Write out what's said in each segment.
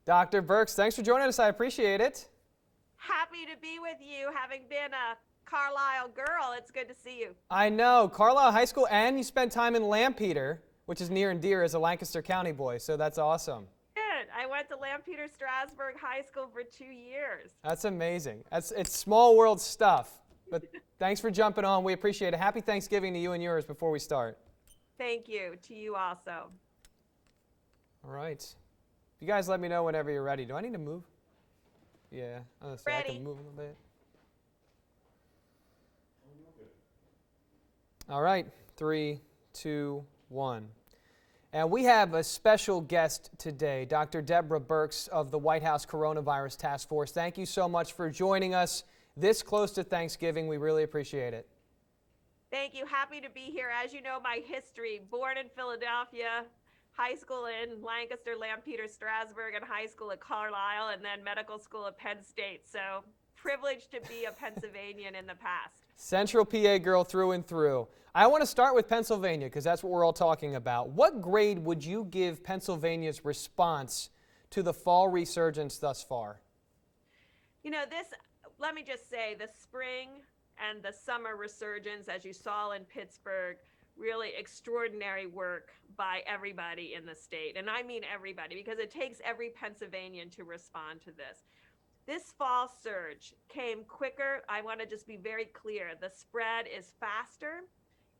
Dr. Birx, thanks for joining us. I appreciate it. Happy to be with you. Having been a Carlisle girl, it's good to see you. I know, Carlisle High School, and you spent time in Lampeter, which is near and dear as a Lancaster County boy, so that's awesome. Good. I went to Lampeter Strasburg High School for 2 years. That's amazing. It's small world stuff, but thanks for jumping on. We appreciate it. Happy Thanksgiving to you and yours before we start. Thank you. To you also. All right. You guys let me know whenever you're ready. Do I need to move? Yeah, I can move a little bit. All right, 3, 2, 1. And we have a special guest today, Dr. Deborah Birx of the White House Coronavirus Task Force. Thank you so much for joining us this close to Thanksgiving. We really appreciate it. Thank you. Happy to be here. As you know, my history, born in Philadelphia, high school in Lancaster, Lampeter, Strasburg, and high school at Carlisle, and then medical school at Penn State. So privileged to be a Pennsylvanian in the past. Central PA girl through and through. I want to start with Pennsylvania because that's what we're all talking about. What grade would you give Pennsylvania's response to the fall resurgence thus far? You know, let me just say, the spring and the summer resurgence, as you saw in Pittsburgh, really extraordinary work by everybody in the state. And I mean everybody, because it takes every Pennsylvanian to respond to this. This fall surge came quicker. I want to just be very clear. The spread is faster,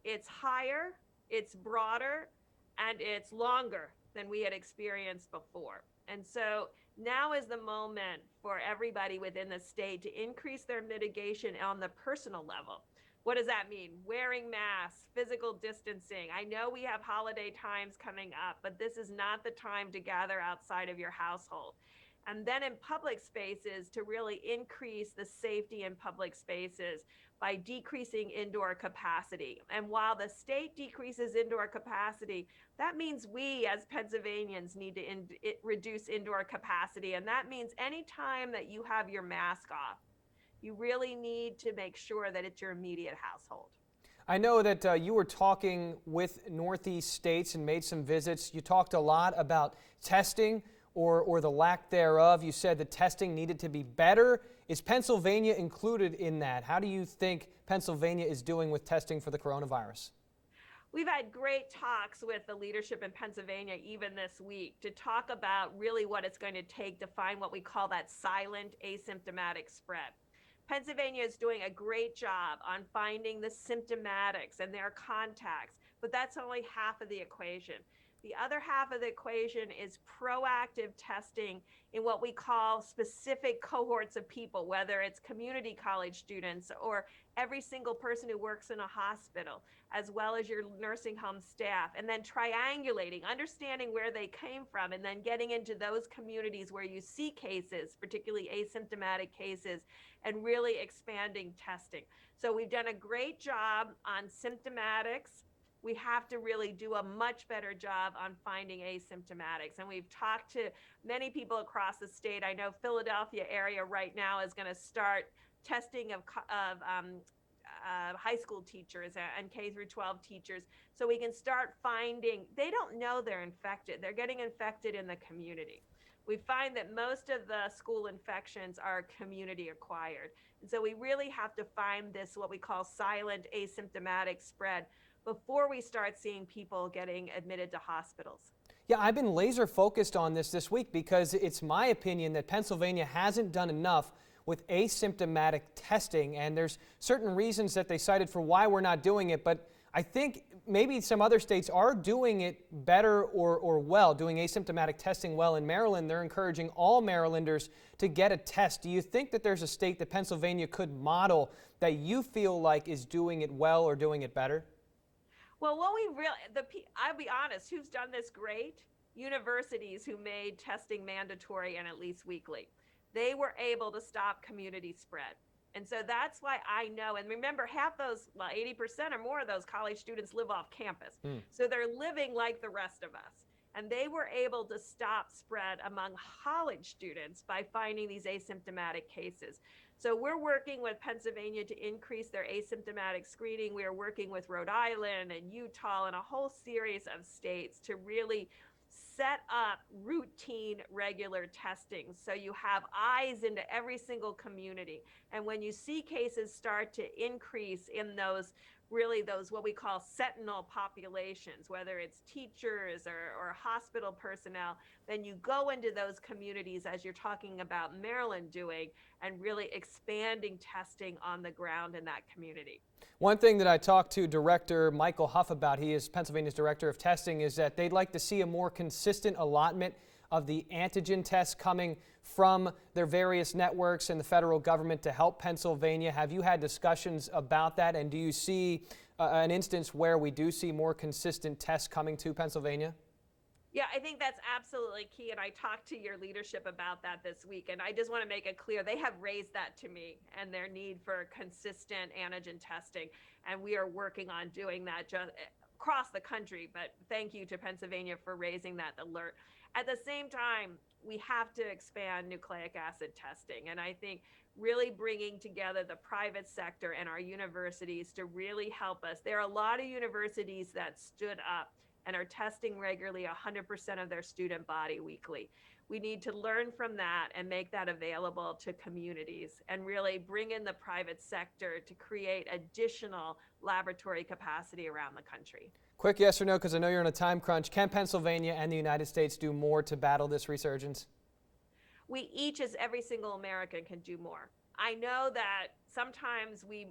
it's higher, it's broader, and it's longer than we had experienced before. And so now is the moment for everybody within the state to increase their mitigation on the personal level. What does that mean? Wearing masks, physical distancing. I know we have holiday times coming up, but this is not the time to gather outside of your household. And then in public spaces, to really increase the safety in public spaces by decreasing indoor capacity. And while the state decreases indoor capacity, that means we as Pennsylvanians need to reduce indoor capacity. And that means anytime that you have your mask off, you really need to make sure that it's your immediate household. I know that you were talking with Northeast states and made some visits. You talked a lot about testing or the lack thereof. You said that testing needed to be better. Is Pennsylvania included in that? How do you think Pennsylvania is doing with testing for the coronavirus? We've had great talks with the leadership in Pennsylvania even this week to talk about really what it's going to take to find what we call that silent asymptomatic spread. Pennsylvania is doing a great job on finding the symptomatics and their contacts, but that's only half of the equation. The other half of the equation is proactive testing in what we call specific cohorts of people, whether it's community college students or every single person who works in a hospital, as well as your nursing home staff, and then triangulating, understanding where they came from, and then getting into those communities where you see cases, particularly asymptomatic cases, and really expanding testing. So we've done a great job on symptomatics. We have to really do a much better job on finding asymptomatics. And we've talked to many people across the state. I know Philadelphia area right now is going to start testing of high school teachers and K through 12 teachers, so we can start finding, they don't know they're infected. They're getting infected in the community. We find that most of the school infections are community acquired. And so we really have to find this, what we call silent asymptomatic spread, before we start seeing people getting admitted to hospitals. Yeah, I've been laser focused on this week because it's my opinion that Pennsylvania hasn't done enough with asymptomatic testing, and there's certain reasons that they cited for why we're not doing it, but I think maybe some other states are doing it better or well, doing asymptomatic testing well. In Maryland, they're encouraging all Marylanders to get a test. Do you think that there's a state that Pennsylvania could model that you feel like is doing it well or doing it better? Well, what we really, I'll be honest, who's done this great? Universities who made testing mandatory and at least weekly. They were able to stop community spread. And so that's why I know, and remember, half those, well, 80% or more of those college students live off campus. So they're living like the rest of us. And they were able to stop spread among college students by finding these asymptomatic cases. So we're working with Pennsylvania to increase their asymptomatic screening. We are working with Rhode Island and Utah and a whole series of states to really set up routine, regular testing so you have eyes into every single community. And when you see cases start to increase in those what we call sentinel populations, whether it's teachers or hospital personnel, then you go into those communities, as you're talking about Maryland doing, and really expanding testing on the ground in that community. One thing that I talked to Director Michael Huff about, he is Pennsylvania's Director of Testing, is that they'd like to see a more consistent allotment of the antigen tests coming from their various networks and the federal government to help Pennsylvania. Have you had discussions about that, and do you see an instance where we do see more consistent tests coming to Pennsylvania? Yeah, I think that's absolutely key, and I talked to your leadership about that this week, and I just want to make it clear they have raised that to me and their need for consistent antigen testing, and we are working on doing that just across the country, but thank you to Pennsylvania for raising that alert. At the same time, we have to expand nucleic acid testing, and I think really bringing together the private sector and our universities to really help us. There are a lot of universities that stood up and are testing regularly 100% of their student body weekly. We need to learn from that and make that available to communities and really bring in the private sector to create additional laboratory capacity around the country. Quick yes or no, because I know you're on a time crunch. Can Pennsylvania and the United States do more to battle this resurgence? We each, as every single American, can do more. I know that sometimes we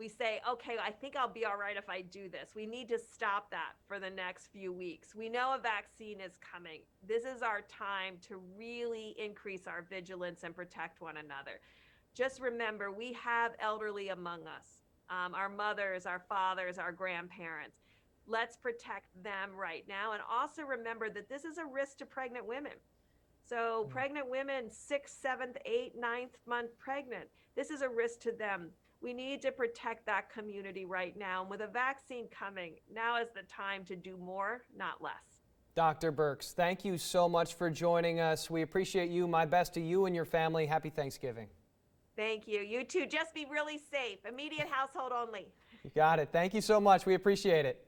say, okay, I think I'll be all right if I do this. We need to stop that for the next few weeks. We know a vaccine is coming. This is our time to really increase our vigilance and protect one another. Just remember, we have elderly among us, our mothers, our fathers, our grandparents. Let's protect them right now. And also remember that this is a risk to pregnant women. So pregnant women, 6th, 7th, 8th, 9th month pregnant, this is a risk to them. We need to protect that community right now. And with a vaccine coming, now is the time to do more, not less. Dr. Birx, thank you so much for joining us. We appreciate you. My best to you and your family. Happy Thanksgiving. Thank you. You too. Just be really safe. Immediate household only. You got it. Thank you so much. We appreciate it.